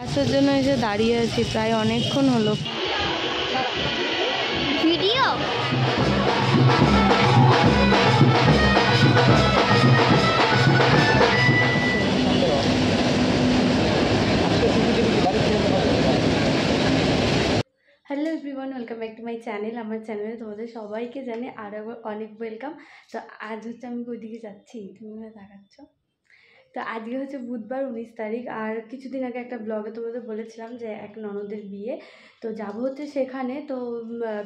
বাসের জন্য এসে দাঁড়িয়ে আছি প্রায় অনেকক্ষণ হলো। Video hello everyone, welcome back to my channel. আমার চ্যানেলে তোমাদের সবাইকে জানি আর অনেক ওয়েলকাম। তো আজ হচ্ছে আমি ওইদিকে যাচ্ছি, তুমি দেখাচ্ছ। তো আজকে হচ্ছে বুধবার 19 তারিখ। আর কিছুদিন আগে একটা ব্লগে তোমাদের বলেছিলাম যে এক ননদের বিয়ে, তো যাবো হচ্ছে সেখানে। তো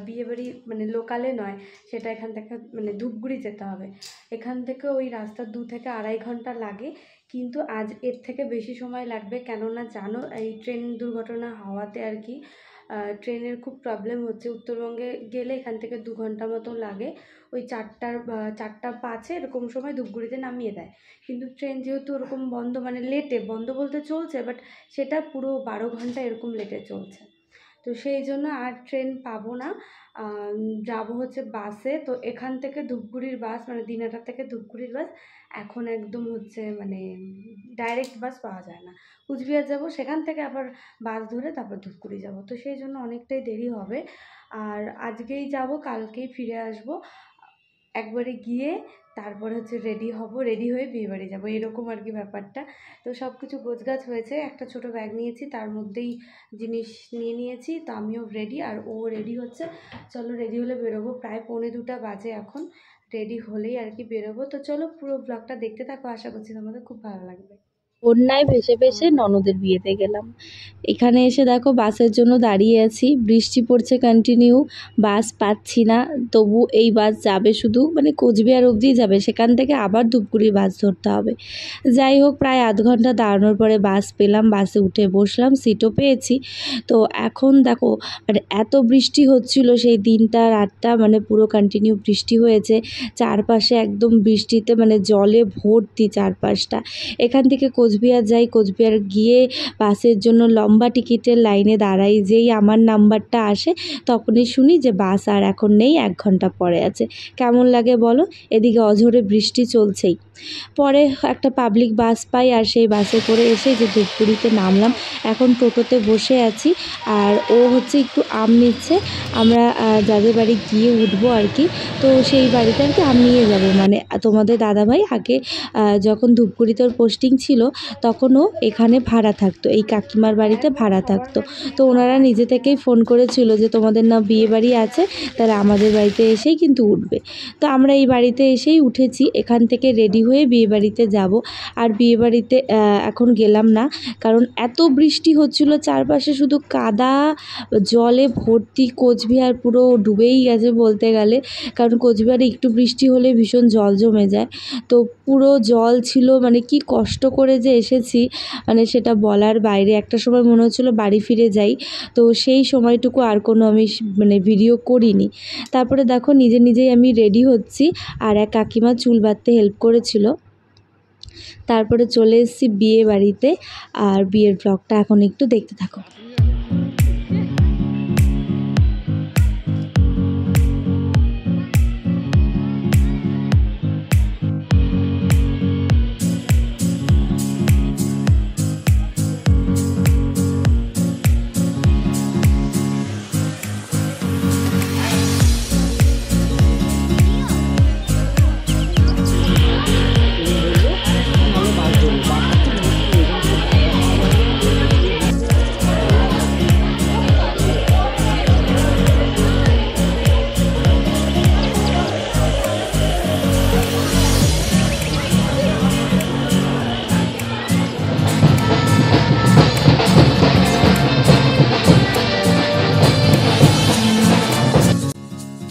বিয়ে বাড়ি মানে লোকালে নয়, সেটা এখান থেকে মানে ধূপগুড়ি যেতে হবে। এখান থেকে ওই রাস্তা 2 থেকে আড়াই ঘন্টা লাগে, কিন্তু আজ এর থেকে বেশি সময় লাগবে। কেননা জানো এই ট্রেন দুর্ঘটনা হওয়াতে আর কি ট্রেনের খুব প্রবলেম হচ্ছে। উত্তরবঙ্গে গেলে এখান থেকে 2 ঘন্টা মতো লাগে। ওই 4টা 5 এরকম সময় ধূপগুড়িতে নামিয়ে দেয়, কিন্তু ট্রেন যেহেতু ওরকম বন্ধ, মানে লেটে বন্ধ বলতে চলছে, বাট সেটা পুরো 12 ঘন্টা এরকম লেটে চলছে। তো সেই জন্য আর ট্রেন পাবো না, যাবো হচ্ছে বাসে। তো এখান থেকে ধূপগুড়ির বাস, মানে দিনাটা থেকে ধূপগুড়ির বাস এখন একদম হচ্ছে মানে ডাইরেক্ট বাস পাওয়া যায় না। কুচবিহার যাব, সেখান থেকে আবার বাস ধরে তারপর ধূপগুড়ি যাব। তো সেই জন্য অনেকটাই দেরি হবে। আর আজকেই যাব, কালকেই ফিরে আসব। একবারে গিয়ে তারপর হচ্ছে রেডি হব, রেডি হয়ে বিয়েবাড়ি যাব, এরকম আর কি ব্যাপারটা। তো সব কিছু গোছগাছ হয়েছে, একটা ছোট ব্যাগ নিয়েছি, তার মধ্যেই জিনিস নিয়ে নিয়েছি। তো আমিও রেডি আর ও রেডি হচ্ছে। চলো রেডি হলে বেরোবো, প্রায় 1:45 বাজে এখন। রেডি হলেই আর কি বেরোবো। তো চলো পুরো ব্লগটা দেখতে থাকো, আশা করছি তোমাদের খুব ভালো লাগবে। বন্যায় ভেসে ভেসে ননদের বিয়েতে গেলাম। এখানে এসে দেখো বাসের জন্য দাঁড়িয়ে আছি, বৃষ্টি পড়ছে কন্টিনিউ, বাস পাচ্ছি না। তবু এই বাস যাবে শুধু মানে কোচবিহার অবধি যাবে, সেখান থেকে আবার ধূপগুড়ির বাস ধরতে হবে। যাই হোক, প্রায় আধ ঘন্টা দাঁড়ানোর পরে বাস পেলাম, বাসে উঠে বসলাম, সিটও পেয়েছি। তো এখন দেখো মানে এত বৃষ্টি হচ্ছিল সেই দিনটা রাতটা, মানে পুরো কন্টিনিউ বৃষ্টি হয়েছে। চারপাশে একদম বৃষ্টিতে মানে জলে ভর্তি চারপাশটা। এখান থেকে কোচবিহার যাই, কোচবিহার গিয়ে বাসের জন্য লম্বা টিকিটের লাইনে দাঁড়াই। যেই আমার নাম্বারটা আসে তখনই শুনি যে বাস আর এখন নেই, 1 ঘন্টা পরে আছে। কেমন লাগে বলো, এদিকে অঝোরে বৃষ্টি চলছেই। পরে একটা পাবলিক বাস পাই, আর সেই বাসে করে এসে যে ধূপগুড়িতে নামলাম। এখন টোটোতে বসে আছি, আর ও হচ্ছে একটু আম নিচ্ছে। আমরা যাদের বাড়ি গিয়ে উঠবো আর কি, তো সেই বাড়িতে আর কি আম নিয়ে যাবো। মানে তোমাদের দাদাভাই আগে যখন ধূপগুড়িতে ওর পোস্টিং ছিল তখনও এখানে ভাড়া থাকতো, এই কাকিমার বাড়িতে ভাড়া থাকতো। তো ওনারা নিজে থেকেই ফোন করেছিল যে তোমাদের না বিয়ে বাড়ি আছে, তাহলে আমাদের বাড়িতে এসেই কিন্তু উঠবে। তো আমরা এই বাড়িতে এসেই উঠেছি। এখান থেকে রেডি হয়ে বিয়ে বাড়িতে যাব। আর বিয়ে বাড়িতে এখন গেলাম না, কারণ এত বৃষ্টি হচ্ছিল, চারপাশে শুধু কাদা, জলে ভর্তি। কোচবিহার পুরো ডুবেই গেছে বলতে গেলে, কারণ কোচবিহারে একটু বৃষ্টি হলে ভীষণ জল জমে যায়। তো পুরো জল ছিল, মানে কি কষ্ট করে যে এসেছি মানে সেটা বলার বাইরে। একটা সময় মনে হচ্ছিলো বাড়ি ফিরে যাই, তো সেই সময়টুকু আর কোনো আমি মানে ভিডিও করিনি। তারপরে দেখো নিজে নিজেই আমি রেডি হচ্ছি, আর এক কাকিমা চুল বাঁধতে হেল্প করেছিল। তারপরে চলে এসেছি বিয়ে বাড়িতে, আর বিয়ের ব্লগটা এখন একটু দেখতে থাকো।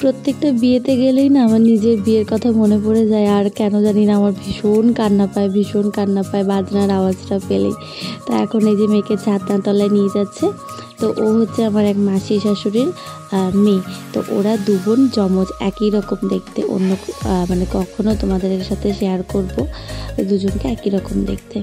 প্রত্যেকটা বিয়েতে গেলেই না আমার নিজের বিয়ের কথা মনে পড়ে যায়। আর কেন জানি না আমার ভীষণ কান্না পায় বাজনার আওয়াজটা পেলেই। তো এখন এই যে মেয়েকে ছাদনার তলায় নিয়ে যাচ্ছে। তো ও হচ্ছে আমার এক মাসি শাশুড়ির মেয়ে। তো ওরা 2 বোন যমজ, একই রকম দেখতে। অন্য মানে কখনো তোমাদের সাথে শেয়ার করব, দুজনকে একই রকম দেখতে।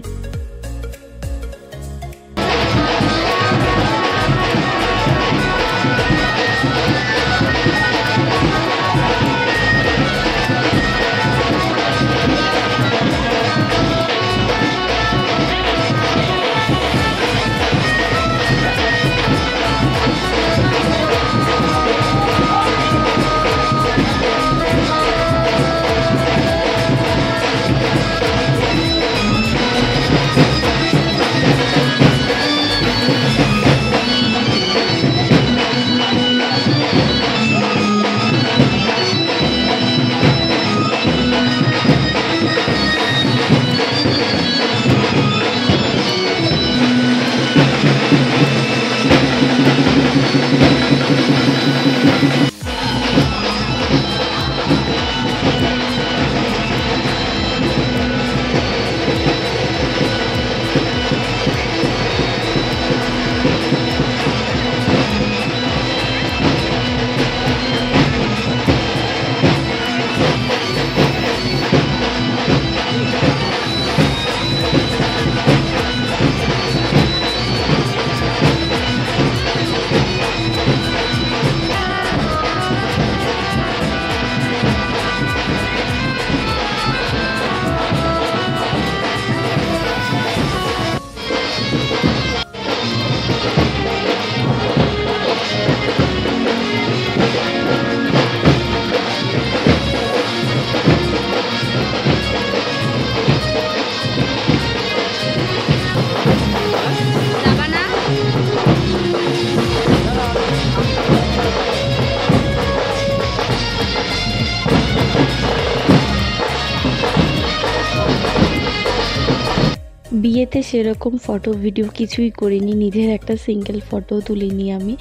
বিয়েতে সেরকম ফটো ভিডিও কিছুই করিনি, নিজের একটা সিঙ্গেল ফটো তুলিনি আমি,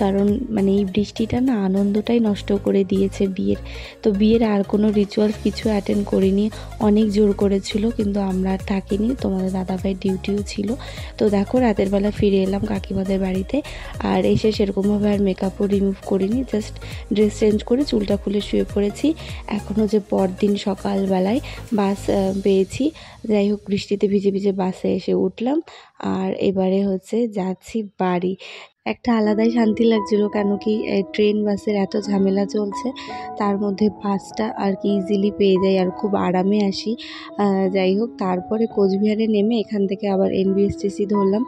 কারণ মানে এই বৃষ্টিটা না আনন্দটাই নষ্ট করে দিয়েছে বিয়ের। তো বিয়ের আর কোনো রিচুয়ালস কিছু অ্যাটেন্ড করিনি, অনেক জোর করেছিল কিন্তু আমরা আর থাকিনি, তোমাদের দাদাভাই ডিউটিও ছিল। তো দেখো রাতের বেলা ফিরে এলাম কাকিমাদের বাড়িতে, আর এসে সেরকমভাবে আর মেকআপও রিমুভ করিনি, জাস্ট ড্রেস চেঞ্জ করে চুলটা খুলে শুয়ে পড়েছি। এখনও যে পরদিন সকালবেলায় বাস পেয়েছি, যাই হোক বৃষ্টিতে ভিজে ভিজে বাসে এসে উঠলাম, আর এবারে হচ্ছে যাচ্ছি বাড়ি। একটা আলাদাই শান্তি লাগছিল, কেন কি ট্রেন বাসের এত ঝামেলা চলছে, তার মধ্যে বাসটা আর কি ইজিলি পেয়ে যাই আর খুব আরামে আসি। যাই হোক তারপরে কোচবিহারে নেমে এখান থেকে আবার এনবিএসটিসি ধরলাম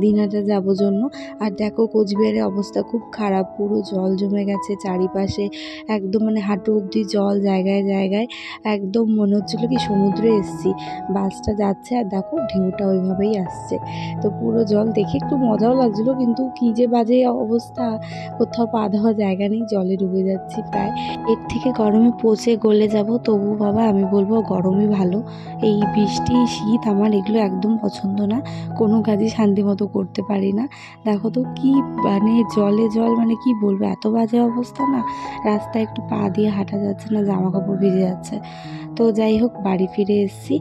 দিনহাটা যাবো জন্য। আর দেখো কোচবিহারের অবস্থা খুব খারাপ, পুরো জল জমে গেছে চারিপাশে, একদম মানে হাঁটু অবধি জল, জায়গায় জায়গায় একদম মনে হচ্ছিলো কি সমুদ্রে এসছি। বাসটা যাচ্ছে আর দেখো ঢেউটা ওইভাবেই আসছে, তো পুরো জল দেখে একটু মজাও লাগছিলো, কিন্তু কী যে বাজে অবস্থা, কোথাও পা দেওয়ার জায়গা নেই, জলে ডুবে যাচ্ছি প্রায়। এর থেকে গরমে পচে গলে যাব, তবু বাবা আমি বলবো গরমই ভালো। এই বৃষ্টি শীত আমার এগুলো একদম পছন্দ না, কোনো কাজই শান্তি মতো করতে পারি না। দেখো তো কি মানে জলে জল, মানে কি বলবো, এত বাজে অবস্থা না, রাস্তায় একটু পা দিয়ে হাঁটা যাচ্ছে না, জামা কাপড় ভিজে যাচ্ছে। তো যাই হোক বাড়ি ফিরে এসেছি,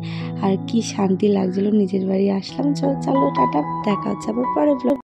আর কি শান্তি লাগছিলো, নিজের বাড়ি আসলাম। চলো টাটা, দেখা হচ্ছে আবার পরে ব্লগ।